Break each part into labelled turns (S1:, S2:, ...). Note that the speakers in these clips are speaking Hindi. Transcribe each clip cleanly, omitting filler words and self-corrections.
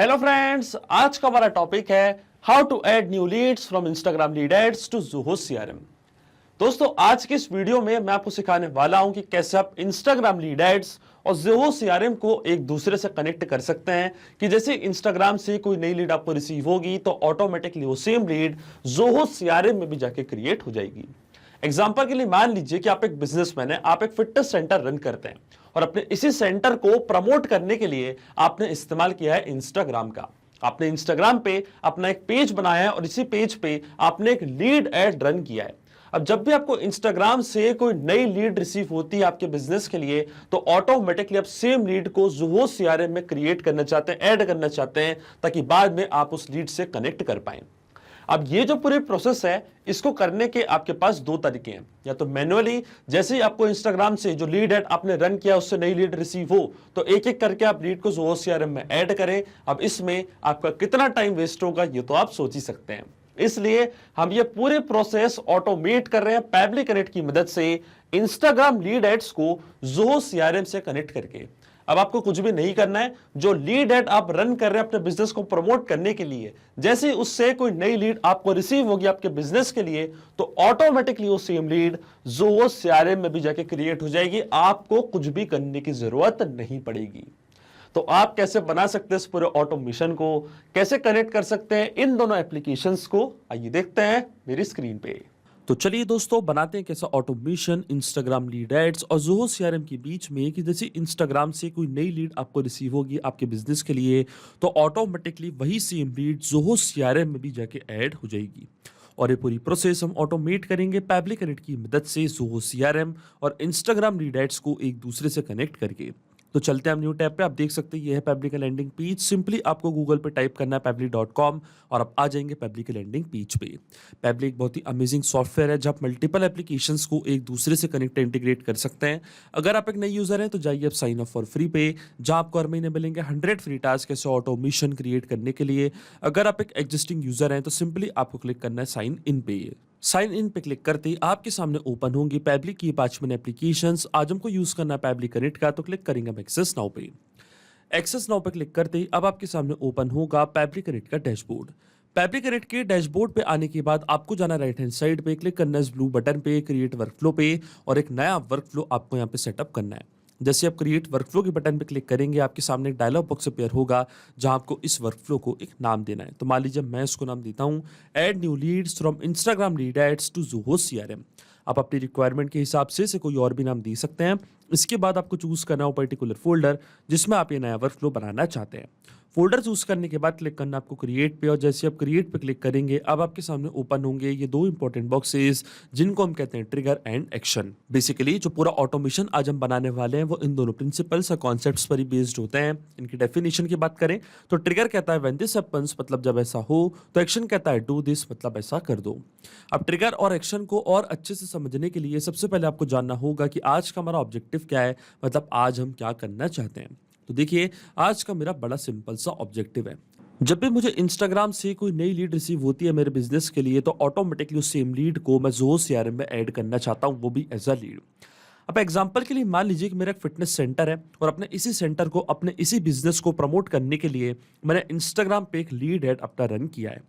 S1: हेलो फ्रेंड्स, आज का हमारा टॉपिक है how to add new leads from Instagram lead ads to Zoho CRM. दोस्तों, आज के इस वीडियो में मैं आपको सिखाने वाला हूं कि कैसे आप इंस्टाग्राम लीड एड्स और ज़ोहो सीआरएम को एक दूसरे से कनेक्ट कर सकते हैं। कि जैसे इंस्टाग्राम से कोई नई लीड आपको रिसीव होगी तो ऑटोमेटिकली वो सेम लीड ज़ोहो सीआरएम में भी जाके क्रिएट हो जाएगी। एग्जाम्पल के लिए मान लीजिए कि आप एक बिजनेसमैन है, आप एक फिटनेस सेंटर रन करते हैं और अपने इसी सेंटर को प्रमोट करने के लिए आपने इस्तेमाल किया है इंस्टाग्राम का। आपने इंस्टाग्राम पे अपना एक पेज बनाया है और इसी पेज पे आपने एक लीड एड रन किया है। अब जब भी आपको इंस्टाग्राम से कोई नई लीड रिसीव होती है आपके बिजनेस के लिए तो ऑटोमेटिकली आप सेम लीड को ज़ोहो सीआरएम में क्रिएट करना चाहते हैं, ऐड करना चाहते हैं, ताकि बाद में आप उस लीड से कनेक्ट कर पाएं। अब ये जो पूरी प्रोसेस है, इसको करने के आपके पास दो तरीके हैं। या तो मैनुअली, जैसे ही आपको इंस्टाग्राम से जो लीड एड आपने रन किया उससे नई लीड रिसीव हो तो एक एक करके आप लीड को ज़ोहो सीआरएम में ऐड करें। अब इसमें आपका कितना टाइम वेस्ट होगा ये तो आप सोच ही सकते हैं। इसलिए हम ये पूरे प्रोसेस ऑटोमेट कर रहे हैं पैबली कनेक्ट की मदद से, इंस्टाग्राम लीड एड्स को ज़ोहो सीआरएम से कनेक्ट करके। अब आपको कुछ भी नहीं करना है। जो लीड एड आप रन कर रहे हैं अपने बिजनेस को प्रमोट करने के लिए, जैसे ही उससे कोई नई लीड आपको रिसीव होगी आपके बिजनेस के लिए तो ऑटोमेटिकली वो सेम लीड ज़ोहो सीआरएम में भी जाके क्रिएट हो जाएगी। आपको कुछ भी करने की जरूरत नहीं पड़ेगी। तो आप कैसे बना सकते हैं इस पूरे ऑटोमेशन को, कैसे कनेक्ट कर सकते हैं इन दोनों एप्लीकेशंस को, आइए देखते हैं मेरी स्क्रीन पे। तो चलिए दोस्तों, बनाते हैं कैसा ऑटोमेशन इंस्टाग्राम लीड एड्स और ज़ोहो सीआरएम के बीच में। कि जैसे इंस्टाग्राम से कोई नई लीड आपको रिसीव होगी आपके बिजनेस के लिए तो ऑटोमेटिकली वही सेम लीड ज़ोहो सीआरएम में भी जाके ऐड हो जाएगी। और ये पूरी प्रोसेस हम ऑटोमेट करेंगे पैबली कनेक्ट की मदद से, ज़ोहो सीआरएम और इंस्टाग्राम लीड एड्स को एक दूसरे से कनेक्ट करके। तो चलते हैं हम न्यू टैब पे। आप देख सकते हैं ये है पैबली का लैंडिंग पेज। सिंपली आपको गूगल पे टाइप करना है pabbly.com और आप आ जाएंगे पैबली के लैंडिंग पेज पे। पैबली एक बहुत ही अमेजिंग सॉफ्टवेयर है जहाँ आप मल्टीपल एप्लीकेशंस को एक दूसरे से कनेक्ट इंटीग्रेट कर सकते हैं। अगर आप एक नई यूजर हैं तो जाइए आप साइन अप फॉर फ्री पे, जहाँ आपको हर महीने मिलेंगे 100 फ्री टास्क ऐसे ऑटोमेशन क्रिएट करने के लिए। अगर आप एक एग्जिस्टिंग यूजर हैं तो सिंपली आपको क्लिक करना है साइन इन पे। साइन इन पे क्लिक करते ही आपके सामने ओपन होंगी पैबली की 5 एप्लीकेशंस। आज हमको यूज करना है पैबली कनेक्ट का, तो क्लिक करेंगे हम एक्सेस नाउ पे। एक्सेस नाउ पे क्लिक करते ही अब आपके सामने ओपन होगा पैबली कनेक्ट का डैशबोर्ड। पैबली कनेक्ट के डैशबोर्ड पे आने के बाद आपको जाना राइट हैंड साइड पे, क्लिक करना है इस ब्लू बटन पे क्रिएट वर्कफ्लो पे और एक नया वर्कफ्लो आपको यहाँ पे सेटअप करना है। जैसे आप क्रिएट वर्कफ्लो के बटन पे क्लिक करेंगे आपके सामने एक डायलॉग बॉक्स अपीयर होगा जहां आपको इस वर्कफ्लो को एक नाम देना है। तो मान लीजिए मैं इसको नाम देता हूं add new leads from Instagram lead ads to Zoho CRM. आप अपनी रिक्वायरमेंट के हिसाब से कोई और भी नाम दे सकते हैं। इसके बाद आपको चूज करना हो पर्टिकुलर फोल्डर जिसमें आप ये नया वर्कफ्लो बनाना चाहते हैं। फोल्डर चूज करने के बाद क्लिक करना आपको क्रिएट पे और जैसे आप क्रिएट पे क्लिक करेंगे अब आपके सामने ओपन होंगे ये दो इंपॉर्टेंट बॉक्सेस जिनको हम कहते हैं ट्रिगर एंड एक्शन। बेसिकली जो पूरा ऑटोमेशन आज हम बनाने वाले हैं वो इन दोनों प्रिंसिपल्स और कॉन्सेप्ट्स पर ही बेस्ड होते हैं। इनकी डेफिनेशन की बात करें तो ट्रिगर कहता है व्हेन दिस हैपेंस, मतलब जब ऐसा हो, तो एक्शन कहता है डू दिस, मतलब ऐसा कर दो। अब ट्रिगर और एक्शन को और अच्छे से समझने के लिए सबसे पहले आपको जानना होगा कि आज का हमारा ऑब्जेक्टिव क्या है, मतलब आज हम क्या करना चाहते हैं। तो देखिए, आज का मेरा बड़ा सिंपल सा ऑब्जेक्टिव है। जब भी मुझे इंस्टाग्राम से कोई नई लीड रिसीव होती है मेरे बिजनेस के लिए तो ऑटोमेटिकली उस सेम लीड को मैं ज़ोहो सीआरएम में ऐड करना चाहता हूं, वो भी एज अ लीड। अब एग्जांपल के लिए मान लीजिए कि मेरा एक फिटनेस सेंटर है और अपने इसी सेंटर को अपने इसी बिजनेस को प्रमोट करने के लिए मैंने इंस्टाग्राम पे एक लीड एड अपना रन किया है।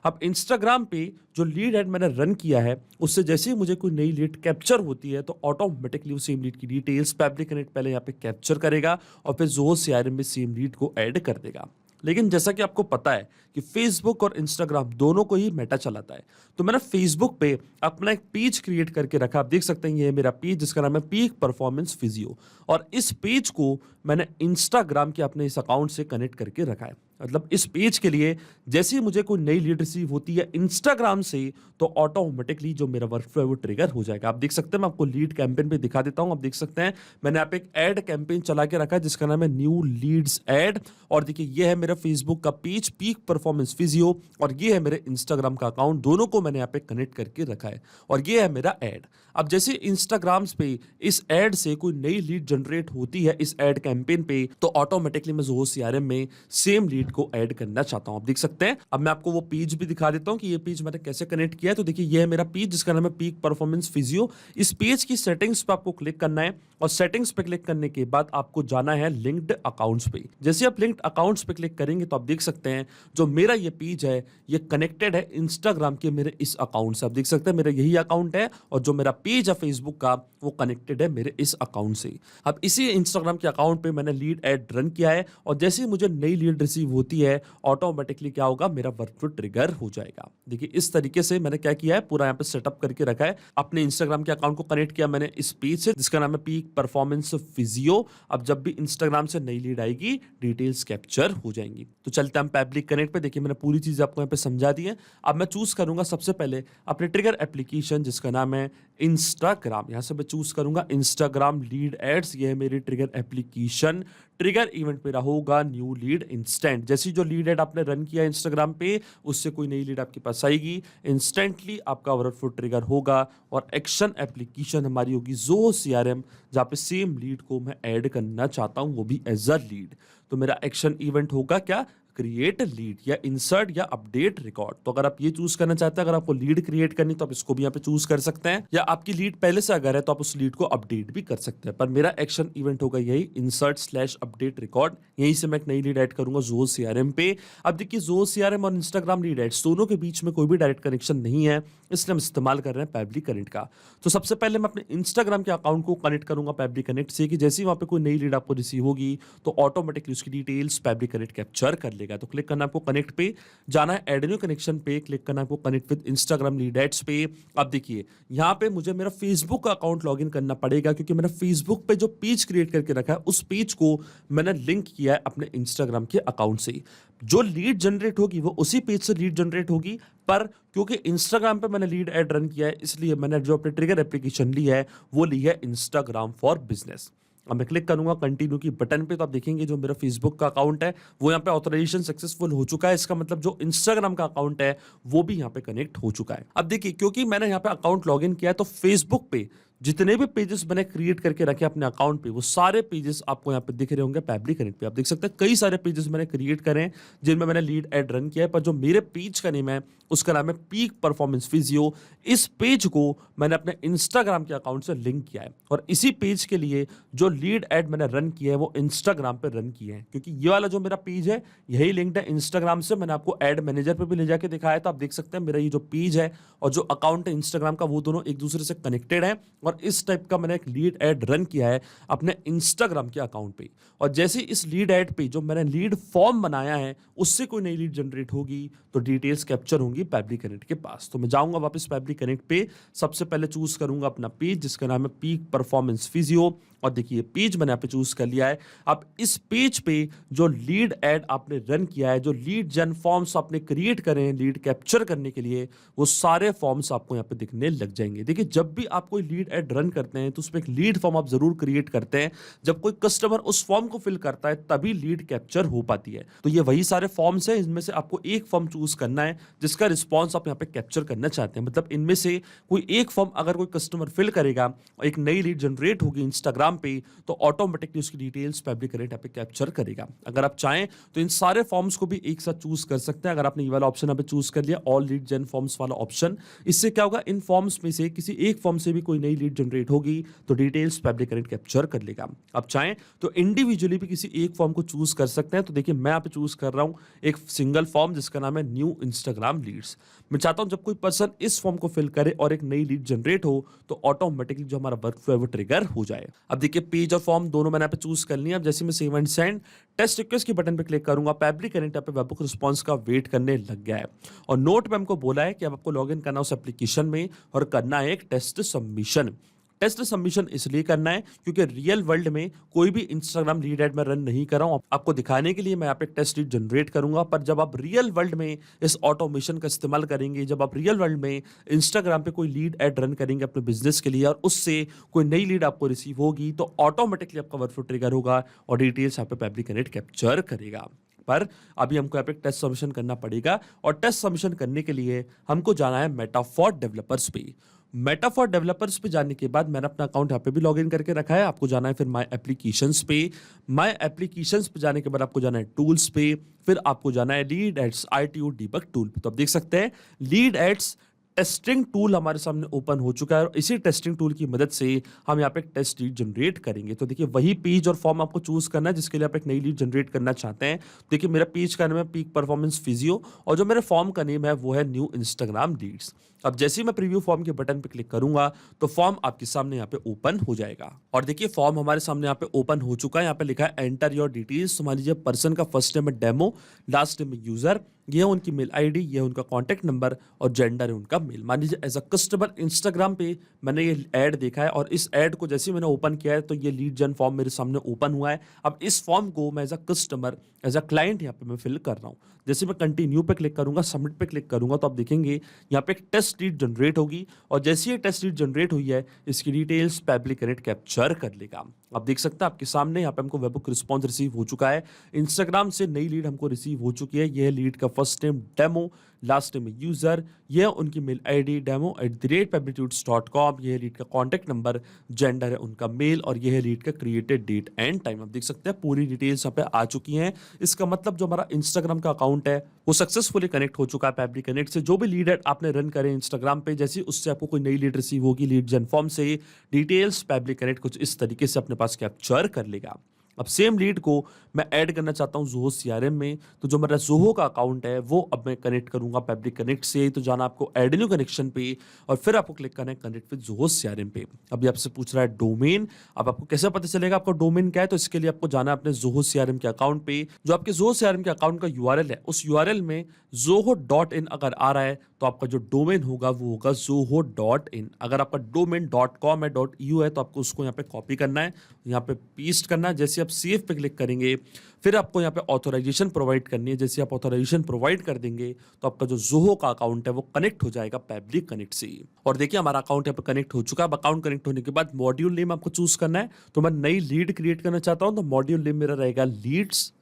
S1: अब इंस्टाग्राम पे जो लीड एड मैंने रन किया है उससे जैसे ही मुझे कोई नई लीड कैप्चर होती है तो ऑटोमेटिकली उस सेम लीड की डिटेल्स पैबली कनेक्ट पहले यहाँ पे कैप्चर करेगा और फिर ज़ोहो सीआरएम में सेम लीड को ऐड कर देगा। लेकिन जैसा कि आपको पता है कि फेसबुक और इंस्टाग्राम दोनों को ही मेटा चलाता है, तो मैंने फेसबुक पे अपना एक पेज क्रिएट करके रखा। आप देख सकते हैं ये है मेरा पेज जिसका नाम है पीक परफॉर्मेंस फिजियो और इस पेज को मैंने इंस्टाग्राम के अपने इस अकाउंट से कनेक्ट करके रखा है। मतलब इस पेज के लिए जैसे ही मुझे कोई नई लीड रिसीव होती है इंस्टाग्राम से तो ऑटोमेटिकली जो मेरा वर्कफ्लो है वो ट्रिगर हो जाएगा। आप देख सकते हैं, मैं आपको लीड कैंपेन पे दिखा देता हूं। आप देख सकते हैं मैंने यहाँ पे एक ऐड कैंपेन चला के रखा है जिसका नाम है न्यू लीड्स ऐड और देखिए ये है मेरा फेसबुक का पेज पीक परफॉर्मेंस फिजियो और ये है मेरे इंस्टाग्राम का अकाउंट, दोनों को मैंने यहाँ पे कनेक्ट करके रखा है और ये है मेरा ऐड। अब जैसे इंस्टाग्राम पे इस ऐड से कोई नई लीड जनरेट होती है इस ऐड कैंपेन पे तो ऑटोमेटिकली मैं ज़ोहो सीआरएम में सेम लीड लीड को ऐड करना चाहता हूं। आप देख सकते हैं, अब मैं आपको वो पेज भी दिखा देता हूं कि ये पेज मैंने कैसे कनेक्ट किया है। तो देखिए ये है मेरा पेज जिसका नाम है पीक परफॉर्मेंस फिजियो। इस पेज की सेटिंग्स पे आपको क्लिक करना है और सेटिंग्स पे क्लिक करने के बाद आपको जाना है लिंक्ड अकाउंट्स पे। जैसे आप लिंक्ड अकाउंट्स पे क्लिक करेंगे तो आप देख सकते हैं जो मेरा ये पेज है ये कनेक्टेड है इंस्टाग्राम के मेरे इस अकाउंट से। आप देख सकते हैं मेरा यही अकाउंट है और जो मेरा पेज है फेसबुक का वो कनेक्टेड है मेरे इस अकाउंट से। अब इसी इंस्टाग्राम के अकाउंट पे मैंने लीड ऐड रन किया है और जैसे ही मुझे नई लीड रिसीव होती है ऑटोमेटिकली क्या होगा, मेरा वर्कफ्लो ट्रिगर हो जाएगा। देखिए इस तरीके से मैंने क्या किया है, पूरा यहाँ पे सेटअप करके रखा है। अपने इंस्टाग्राम के अकाउंट को कनेक्ट किया मैंने इस पेज से जिसका नाम है पीक परफॉर्मेंस फिजियो। अब जब भी इंस्टाग्राम से नई लीड आएगी डिटेल्स कैप्चर हो जाएंगी। तो चलते हैं हम पब्लिक कनेक्ट पे। देखिए मैंने पूरी चीज आपको यहाँ पे समझा दी है। अब मैं चूज करूंगा सबसे पहले अपने ट्रिगर एप्लीकेशन जिसका नाम है इंस्टाग्राम। यहां से मैं चूज करूंगा इंस्टाग्राम लीड एड्स। ये है मेरी ट्रिगर एप्लीकेशन। ट्रिगर इवेंट मेरा होगा न्यू लीड इंस्टेंट। जैसी जो लीड एड आपने रन किया इंस्टाग्राम पे उससे कोई नई लीड आपके पास आएगी, इंस्टेंटली आपका वर्कफ्लो ट्रिगर होगा और एक्शन एप्लीकेशन हमारी होगी ज़ोहो सीआरएम, जहां पे सेम लीड को मैं ऐड करना चाहता हूं वो भी एज अ लीड। तो मेरा एक्शन इवेंट होगा क्या, क्रिएट लीड या इंसर्ट या अपडेट रिकॉर्ड। तो अगर आप ये चूज करना चाहते हैं, अगर आपको लीड क्रिएट करनी तो आप इसको भी यहाँ पे चूज कर सकते हैं, या आपकी लीड पहले से अगर है तो आप उस लीड को अपडेट भी कर सकते हैं। पर मेरा एक्शन इवेंट होगा यही इंसर्ट/अपडेट रिकॉर्ड। यहीं से मैं एक नई लीड ऐड करूंगा ज़ोहो सीआरएम पे। अब देखिए ज़ोहो सीआरएम और इंस्टाग्राम लीड एड्स दोनों के बीच में कोई भी डायरेक्ट कनेक्शन नहीं है, इसलिए हम इस्तेमाल कर रहे हैं पैबली कनेक्ट का। तो सबसे पहले मैं अपने इंस्टाग्राम के अकाउंट को कनेक्ट करूंगा पैबली कनेक्ट से कि जैसे ही वहां पे कोई नई लीड आपको रिसीव होगी तो ऑटोमेटिकली उसकी डिटेल्स पैबली कनेक्ट कैप्चर कर लेगा। तो क्लिक करना आपको कनेक्ट पे, जाना है ऐड न्यू कनेक्शन पे, क्लिक करना है आपको connect with Instagram lead ads पे। अब देखिए यहाँ पे मुझे मेरा फेसबुक का अकाउंट लॉगिन करना पड़ेगा क्योंकि मैंने फेसबुक पे जो पेज क्रिएट करके रखा है उस पेज को मैंने लिंक किया है अपने इंस्टाग्राम के अकाउंट से। जो लीड जनरेट होगी वो उसी पेज से लीड जनरेट होगी, पर क्योंकि इंस्टाग्राम पे मैंने लीड ऐड रन किया है इसलिए मैंने जो अपने ट्रिगर एप्लीकेशन ली है वो ली है इंस्टाग्राम फॉर बिजनेस। अब मैं क्लिक करूंगा कंटिन्यू की बटन पे तो आप देखेंगे जो मेरा फेसबुक का अकाउंट है वो यहाँ पे ऑथराइजेशन सक्सेसफुल हो चुका है। इसका मतलब जो इंस्टाग्राम का अकाउंट है वो भी यहाँ पे कनेक्ट हो चुका है। अब देखिए क्योंकि मैंने यहाँ पे अकाउंट लॉगिन किया है तो फेसबुक पे जितने भी पेजेस मैंने क्रिएट करके रखे अपने अकाउंट पे वो सारे पेजेस आपको यहाँ पे दिख रहे होंगे पैबली कनेक्ट पे। आप देख सकते हैं कई सारे पेजेस मैंने क्रिएट करे हैं जिनमें मैंने लीड ऐड रन किया है, पर जो मेरे पेज का नेम है उसका नाम है पीक परफॉर्मेंस फिजियो। इस पेज को मैंने अपने इंस्टाग्राम के अकाउंट से लिंक किया है और इसी पेज के लिए जो लीड ऐड मैंने रन किया है वो इंस्टाग्राम पे रन किया है क्योंकि ये वाला जो मेरा पेज है यही लिंक्ड है इंस्टाग्राम से। मैंने आपको एड मैनेजर पे भी ले जाके दिखाया था। आप देख सकते हैं मेरा ये जो पेज है और जो अकाउंट है इंस्टाग्राम का वो दोनों एक दूसरे से कनेक्टेड है और इस टाइप का मैंने एक लीड ऐड रन किया है अपने इंस्टाग्राम के अकाउंट पे। और जैसे इस लीड ऐड पे जो मैंने लीड फॉर्म बनाया है उससे कोई नई लीड जनरेट होगी तो डिटेल्स कैप्चर होंगी पैबली कनेक्ट के पास। तो मैं जाऊंगा वापस पैबली कनेक्ट पे, सबसे पहले चूज करूंगा अपना पेज जिसका नाम है पीक परफॉर्मेंस फिजियो और देखिए पेज मैंने यहाँ पे चूज कर लिया है। अब इस पेज पे जो लीड ऐड आपने रन किया है, जो लीड जन फॉर्म्स आपने क्रिएट करे हैं लीड कैप्चर करने के लिए, वो सारे फॉर्म्स आपको यहाँ पे दिखने लग जाएंगे। देखिए जब भी आप कोई लीड ऐड रन करते हैं तो उसमें एक लीड फॉर्म आप जरूर क्रिएट करते हैं। जब कोई कस्टमर उस फॉर्म को फिल करता है तभी लीड कैप्चर हो पाती है। तो ये वही सारे फॉर्म्स हैं, इनमें से आपको एक फॉर्म चूज करना है जिसका रिस्पॉन्स आप यहाँ पे कैप्चर करना चाहते हैं। मतलब इनमें से कोई एक फॉर्म अगर कोई कस्टमर फिल करेगा और एक नई लीड जनरेट होगी इंस्टाग्राम पे तो ऑटोमेटिकली उसकी डिटेल्स पब्लिक करेंट यहाँ पे कैप्चर करेगा। अगर आप चाहें तो इन सारे फॉर्म्स को भी एक साथ चूज कर सकते हैं। अगर आपने ये वाला ऑप्शन यहाँ पे चूज कर लिया ऑल लीड जन फॉर्म्स वाला ऑप्शन, इससे क्या होगा इन फॉर्म्स में से किसी एक फॉर्म से भी कोई नई लीड जनरेट होगी तो डिटेल्स पब्लिक करेंट कैप्चर कर लेगा। आप चाहें तो इंडिविजुअली भी किसी एक फॉर्म को चूज कर सकते हैं। तो देखिए मैं यहाँ पे चूज कर रहा हूँ एक सिंगल फॉर्म जिसका नाम है न्यू इंस्टाग्राम लीड्स। मैं चाहता हूं जब कोई पर्सन इस फॉर्म को फिल करे और एक नई लीड जनरेट हो तो ऑटोमेटिकली जो हमारा वर्कफ्लो है वो ट्रिगर हो जाए। अब देखिए पेज और फॉर्म दोनों मैंने यहाँ पे चूज कर लिया। अब जैसे मैं save and send test request की बटन पे क्लिक करूंगा पैबली कनेक्ट यहाँ पे वेबबुक रिस्पॉन्स का वेट करने लग गया है और नोट पे हमको बोला है कि अब आपको लॉग इन करना उस एप्लीकेशन में और करना है एक टेस्ट सबमिशन। टेस्ट सबमिशन इसलिए करना है क्योंकि रियल वर्ल्ड में कोई भी इंस्टाग्राम लीड ऐड मैं रन नहीं कर रहा हूं। आपको दिखाने के लिए मैं यहाँ पे टेस्ट लीड जनरेट करूंगा, पर जब आप रियल वर्ल्ड में इस ऑटोमेशन का इस्तेमाल करेंगे, जब आप रियल वर्ल्ड में इंस्टाग्राम पे कोई लीड ऐड रन करेंगे अपने बिजनेस के लिए और उससे कोई नई लीड आपको रिसीव होगी तो ऑटोमेटिकली आपका वर्कफ्लो ट्रिगर होगा और डिटेल्स यहाँ पे पैबली कनेक्ट कैप्चर करेगा। पर अभी हमको यहाँ पे टेस्ट सबमिशन करना पड़ेगा और टेस्ट सबमिशन करने के लिए हमको जाना है मेटा फॉर डेवलपर्स पे। मेटा फॉर डेवलपर्स पे जाने के बाद मैंने अपना अकाउंट यहाँ पे भी लॉगिन करके रखा है। आपको जाना है फिर माय एप्लीकेशंस पे। माय एप्लीकेशंस पे जाने के बाद आपको जाना है टूल्स पे, फिर आपको जाना है lead ads ITU debug tool पे। तो आप देख सकते हैं लीड एड्स टेस्टिंग टूल हमारे सामने ओपन हो चुका है और इसी टेस्टिंग टूल की मदद से हम यहाँ पे एक टेस्ट लीड जनरेट करेंगे। तो देखिए वही पेज और फॉर्म आपको चूज करना है जिसके लिए आप एक नई लीड जनरेट करना चाहते हैं। देखिए मेरा पेज का नाम है पीक परफॉर्मेंस फिजियो और जो मेरे फॉर्म का नेम है वो है न्यू इंस्टाग्राम लीड्स। अब जैसे ही मैं प्रीव्यू फॉर्म के बटन पे क्लिक करूंगा तो फॉर्म आपके सामने यहाँ पे ओपन हो जाएगा और देखिए फॉर्म हमारे सामने यहाँ पे ओपन हो चुका है। यहाँ पे लिखा है एंटर योर डिटेल्स। तो मान लीजिए पर्सन का फर्स्ट नेम है डेमो, लास्ट नेम है यूजर, ये है उनकी मेल आईडी, ये है उनका कॉन्टैक्ट नंबर और जेंडर है उनका मेल। मान लीजिए एज अ कस्टमर इंस्टाग्राम पे मैंने ये ऐड देखा है और इस ऐड को जैसे ही मैंने ओपन किया है तो ये लीड जन फॉर्म मेरे सामने ओपन हुआ है। अब इस फॉर्म को मैं as a customer, as a client यहाँ पे मैं फिल कर रहा हूँ। जैसे मैं कंटिन्यू पे क्लिक करूंगा, सबमिट पे क्लिक करूंगा तो आप देखेंगे यहाँ पे एक टेस्ट लीड जनरेट होगी और जैसे ये टेस्ट लीड जनरेट हुई है इसकी डिटेल्स पेबली कनेक्ट कैप्चर कर लेगा। आप देख सकते हैं आपके सामने यहाँ पे हमको वेबहुक रिस्पॉन्स रिसीव हो चुका है। इंस्टाग्राम से नई लीड हमको रिसीव हो चुकी है। यह लीड का first name demo, last name user, यह उनकी मेल आईडी demo@pablitudes.com, यह लीड का कॉन्टैक्ट नंबर, जेंडर है उनका मेल और यह लीड का क्रिएटेड डेट एंड टाइम। आप देख सकते हैं पूरी डिटेल्स यहाँ पे आ चुकी हैं। इसका मतलब जो हमारा इंस्टाग्राम का अकाउंट है वो सक्सेसफुली कनेक्ट हो चुका है पेबली कनेक्ट से। जो भी लीड आपने रन करे इंस्टाग्राम पे, जैसे उससे आपको कोई नई लीड रिसीव होगी लीड जन फॉर्म से, डिटेल्स पेबली कनेक्ट कुछ इस तरीके से अपने पास कैप्चर कर लेगा। अब सेम लीड को मैं ऐड करना चाहता हूँ ज़ोहो CRM में, तो जो मेरा ज़ोहो का अकाउंट है वो अब मैं कनेक्ट करूंगा पेबली कनेक्ट से। तो जाना आपको ऐड न्यू कनेक्शन पे और फिर आपको क्लिक करना है कनेक्ट विद ज़ोहो CRM पे। अभी आपसे पूछ रहा है डोमेन। अब आपको कैसे पता चलेगा आपका डोमेन क्या है? तो इसके लिए आपको जाना है अपने ज़ोहो CRM के अकाउंट पे। जो आपके ज़ोहो CRM के अकाउंट का URL है उस URL में zoho.in अगर आ रहा है तो आपका जो डोमेन होगा वो होगा zoho.in। अगर आपका डोमेन .com है .eu है तो आपको उसको यहाँ पे कॉपी करना है, यहाँ पे पेस्ट करना है। जैसे आप सेव पे क्लिक करेंगे फिर आपको यहाँ पे ऑथराइजेशन प्रोवाइड करनी है। जैसे आप ऑथराइजेशन प्रोवाइड कर देंगे तो आपका जो ज़ोहो का अकाउंट है वो कनेक्ट हो जाएगा पेबली कनेक्ट से। और देखिए हमारा अकाउंट यहाँ पे कनेक्ट हो चुका है। अब अकाउंट कनेक्ट होने के बाद मॉड्यूल नेम आपको चूज करना है। तो मैं नई लीड क्रिएट करना चाहता हूँ तो मॉड्यूल नेम मेरा रहेगा लीड्स।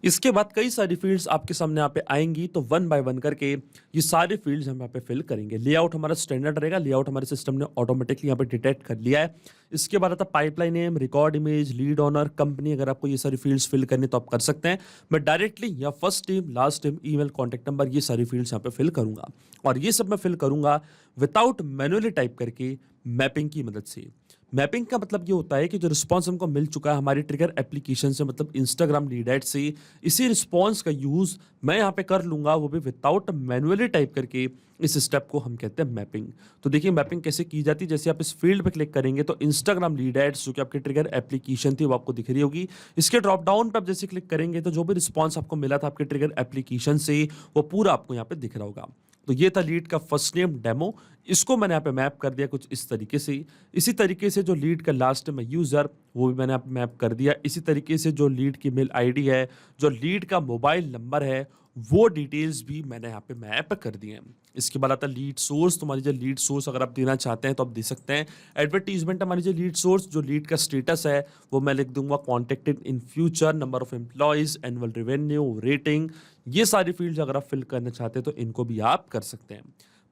S1: इसके बाद कई सारी फील्ड्स आपके सामने यहाँ पे आएंगी तो वन बाय वन करके ये सारे फील्ड्स हम यहाँ पे फिल करेंगे। लेआउट हमारा स्टैंडर्ड रहेगा, लेआउट हमारे सिस्टम ने ऑटोमेटिकली यहाँ पे डिटेक्ट कर लिया है। इसके बाद आता pipeline name, record image, lead owner, company. अगर आपको ये सारी फील्ड्स फिल करनी तो आप कर सकते हैं। मैं डायरेक्टली या first name, last name, email, contact number ये सारी फील्ड्स यहाँ पे फिल करूंगा और ये सब मैं फिल करूंगा विदाउट मैनुअली टाइप करके मैपिंग की मदद से। मैपिंग का मतलब ये होता है कि जो रिस्पॉन्स हमको मिल चुका है हमारी ट्रिगर एप्लीकेशन से, मतलब इंस्टाग्राम लीड एड से, इसी रिस्पॉन्स का यूज मैं यहाँ पे कर लूंगा, वो भी विदाउट मैनुअली टाइप करके। इस स्टेप को हम कहते हैं मैपिंग। तो देखिए मैपिंग कैसे की जाती है। जैसे आप इस फील्ड पे क्लिक करेंगे तो इंस्टाग्राम लीड एड्स जो कि आपकी ट्रिगर एप्लीकेशन थी वो आपको दिख रही होगी। इसके ड्रॉप डाउन पे आप जैसे क्लिक करेंगे तो जो भी रिस्पॉन्स आपको मिला था आपके ट्रिगर एप्लीकेशन से वो पूरा आपको यहाँ पे दिख रहा होगा। तो ये था लीड का फर्स्ट नेम डेमो, इसको मैंने यहाँ पे मैप कर दिया कुछ इस तरीके से। इसी तरीके से जो लीड का लास्ट नेम है यूजर वो भी मैंने यहाँ पे मैप कर दिया। इसी तरीके से जो लीड की मेल आईडी है, जो लीड का मोबाइल नंबर है, वो डिटेल्स भी मैंने यहाँ पे मैप कर दिए हैं। इसके बाद आता लीड सोर्स। तो मान लीजिए लीड सोर्स अगर आप देना चाहते हैं तो आप दे सकते हैं। एडवर्टीजमेंट है मान लीजिए लीड सोर्स। जो लीड का स्टेटस है वो मैं लिख दूंगा contacted in future, number of employees, annual revenue, rating. ये सारी फील्ड्स अगर आप फिल करना चाहते हैं तो इनको भी आप कर सकते हैं,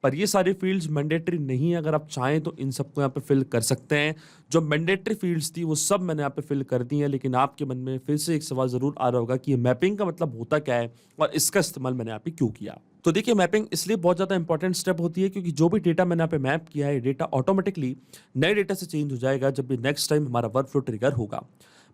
S1: पर ये सारी फील्ड्स मैंडेटरी नहीं है। अगर आप चाहें तो इन सबको यहाँ पे फिल कर सकते हैं। जो मैंडेटरी फील्ड्स थी वो सब मैंने यहाँ पे फिल कर दी हैं, लेकिन आपके मन में फिर से एक सवाल जरूर आ रहा होगा कि ये मैपिंग का मतलब होता क्या है और इसका इस्तेमाल मैंने यहाँ पे क्यों किया। तो देखिए मैपिंग इसलिए बहुत ज़्यादा इंपॉर्टेंट स्टेप होती है क्योंकि जो भी डेटा मैंने यहाँ पे मैप किया है डेटा ऑटोमेटिकली नए डेटा से चेंज हो जाएगा जब भी नेक्स्ट टाइम हमारा वर्क फ्लो ट्रिगर होगा।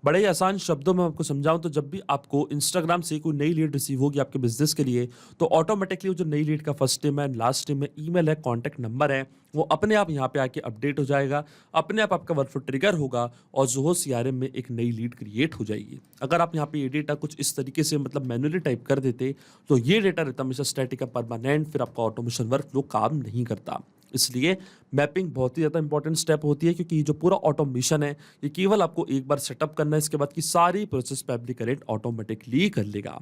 S1: बड़े ही आसान शब्दों में आपको समझाऊं तो जब भी आपको इंस्टाग्राम से कोई नई लीड रिसीव होगी आपके बिजनेस के लिए तो ऑटोमेटिकली जो नई लीड का फर्स्ट नेम है, लास्ट नेम है, ईमेल है, कॉन्टैक्ट नंबर है, वो अपने आप यहाँ पे आके अपडेट हो जाएगा। अपने आप आपका वर्कफ्लो ट्रिगर होगा और ज़ोहो CRM में एक नई लीड क्रिएट हो जाएगी। अगर आप यहाँ पे ये डेटा कुछ इस तरीके से मतलब मैनुअली टाइप कर देते तो ये डेटा रहता हमेशा स्टैटिक का परमानेंट, फिर आपका ऑटोमेशन वर्कफ्लो काम नहीं करता। इसलिए मैपिंग बहुत ही ज़्यादा इंपॉर्टेंट स्टेप होती है क्योंकि जो पूरा ऑटोमेशन है ये केवल आपको एक बार सेटअप करना है, इसके बाद की सारी प्रोसेस पेबली कनेक्ट ऑटोमेटिकली कर लेगा।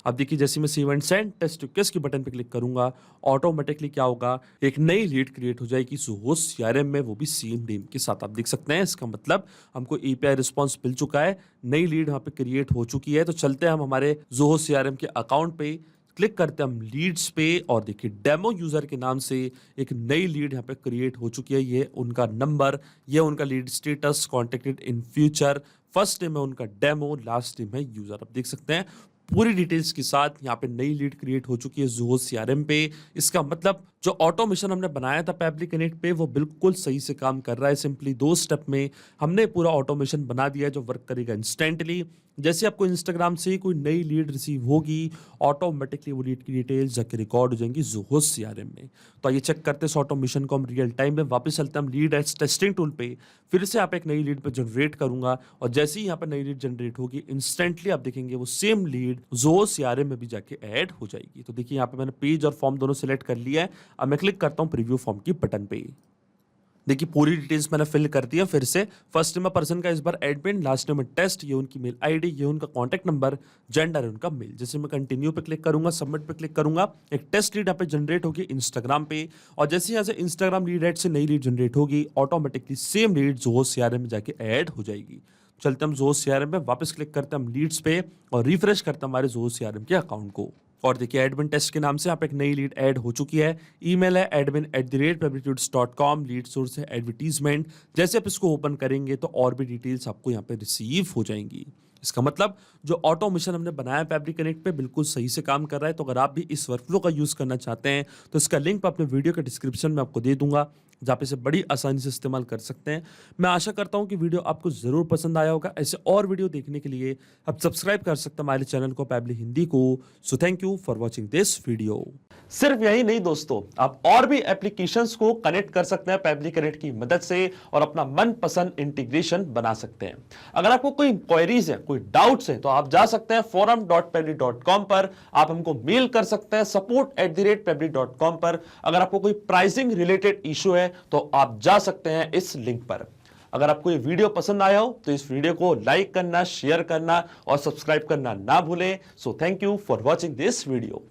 S1: अब देखिए जैसे मैं save and send test request के बटन पे क्लिक करूंगा ऑटोमेटिकली क्या होगा, एक नई लीड क्रिएट हो जाएगी ज़ोहो CRM में, वो भी सेम नेम के साथ। आप देख सकते हैं इसका मतलब हमको API रिस्पॉन्स मिल चुका है, नई लीड वहाँ पे क्रिएट हो चुकी है। तो चलते हैं हम हमारे ज़ोहो CRM के अकाउंट पे, क्लिक करते हैं हम लीड्स पे और देखिए डेमो यूजर के नाम से एक नई लीड यहाँ पे क्रिएट हो चुकी है। ये उनका नंबर, ये उनका lead status, contacted in future, first name है उनका डेमो, लास्ट नेम है यूजर। आप देख सकते हैं पूरी डिटेल्स के साथ यहाँ पे नई लीड क्रिएट हो चुकी है ज़ोहो सीआरएम पे। इसका मतलब जो ऑटोमेशन हमने बनाया था पैब्लिक कनेक्ट पे वो बिल्कुल सही से काम कर रहा है। सिंपली 2 स्टेप में हमने पूरा ऑटोमेशन बना दिया है जो वर्क करेगा इंस्टेंटली। जैसे आपको इंस्टाग्राम से कोई नई लीड रिसीव होगी, ऑटोमेटिकली वो लीड की डिटेल्स जाके रिकॉर्ड हो जाएंगी ज़ोहो सीआरएम में। तो आइए चेक करते हैं इस ऑटोमेशन को हम रियल टाइम में। वापस चलते हैं हम लीड एड्स टेस्टिंग टूल पे, फिर से यहाँ पे एक नई लीड पे जनरेट करूंगा और जैसे ही यहाँ पे नई लीड जनरेट होगी इंस्टेंटली आप देखेंगे वो सेम लीड ज़ोहो सीआरएम में भी जाके ऐड हो जाएगी। तो देखिए यहाँ पे मैंने पेज और फॉर्म दोनों सिलेक्ट कर लिया है। अब मैं क्लिक करता हूँ प्रीव्यू फॉर्म की बटन पे। देखिए पूरी डिटेल्स मैंने फिल कर दिया। फिर से फर्स्ट नेम पर्सन का इस बार एडमिन, लास्ट नेम टेस्ट, ये उनकी मेल आईडी, ये उनका कॉन्टैक्ट नंबर, जेंडर है उनका मेल। जैसे मैं कंटिन्यू पे क्लिक करूंगा, सबमिट पे क्लिक करूंगा, एक टेस्ट लीड यहाँ पे जनरेट होगी इंस्टाग्राम पे और जैसे यहाँ से इंस्टाग्राम लीड एड से नई लीड जनरेट होगी automatically same lead Zoho CRM में जाके ऐड हो जाएगी। चलते हम ज़ोहो सीआरएम पे, वापस क्लिक करते हैं हम लीड्स पे और रिफ्रेश करते हैं हमारे ज़ोहो सीआरएम के अकाउंट को और देखिए एडमिन टेस्ट के नाम से यहाँ पे एक नई लीड ऐड हो चुकी है। ईमेल है admin@publictools.com, लीड सोर्स है एडवर्टीजमेंट। जैसे आप इसको ओपन करेंगे तो और भी डिटेल्स आपको यहाँ पे रिसीव हो जाएंगी। इसका मतलब जो ऑटोमेशन हमने बनाया पैब्लिक कनेक्ट पे बिल्कुल सही से काम कर रहा है। तो अगर आप भी इस वर्कफ्लो का यूज करना चाहते हैं तो इसका लिंक मैं अपने वीडियो के डिस्क्रिप्शन में आपको दे दूंगा, जहाँ पे इसे बड़ी आसानी से इस्तेमाल कर सकते हैं। मैं आशा करता हूं कि वीडियो आपको जरूर पसंद आया होगा। ऐसे और वीडियो देखने के लिए आप सब्सक्राइब कर सकते हैं हमारे चैनल को पैब्ली हिंदी को। So thank you for watching this video. सिर्फ यही नहीं दोस्तों, आप और भी एप्लीकेशंस को कनेक्ट कर सकते हैं पैब्लिक कनेक्ट की मदद से और अपना मनपसंद इंटीग्रेशन बना सकते हैं। अगर आपको कोई क्वेरीज है, कोई डाउट्स है तो आप जा सकते हैं forum.pably.com पर, आप हमको मेल कर सकते हैं support@pably.com पर। अगर आपको कोई प्राइसिंग रिलेटेड इशू है तो आप जा सकते हैं इस लिंक पर। अगर आपको ये वीडियो पसंद आया हो तो इस वीडियो को लाइक करना, शेयर करना और सब्सक्राइब करना ना भूलें। So thank you for watching this video.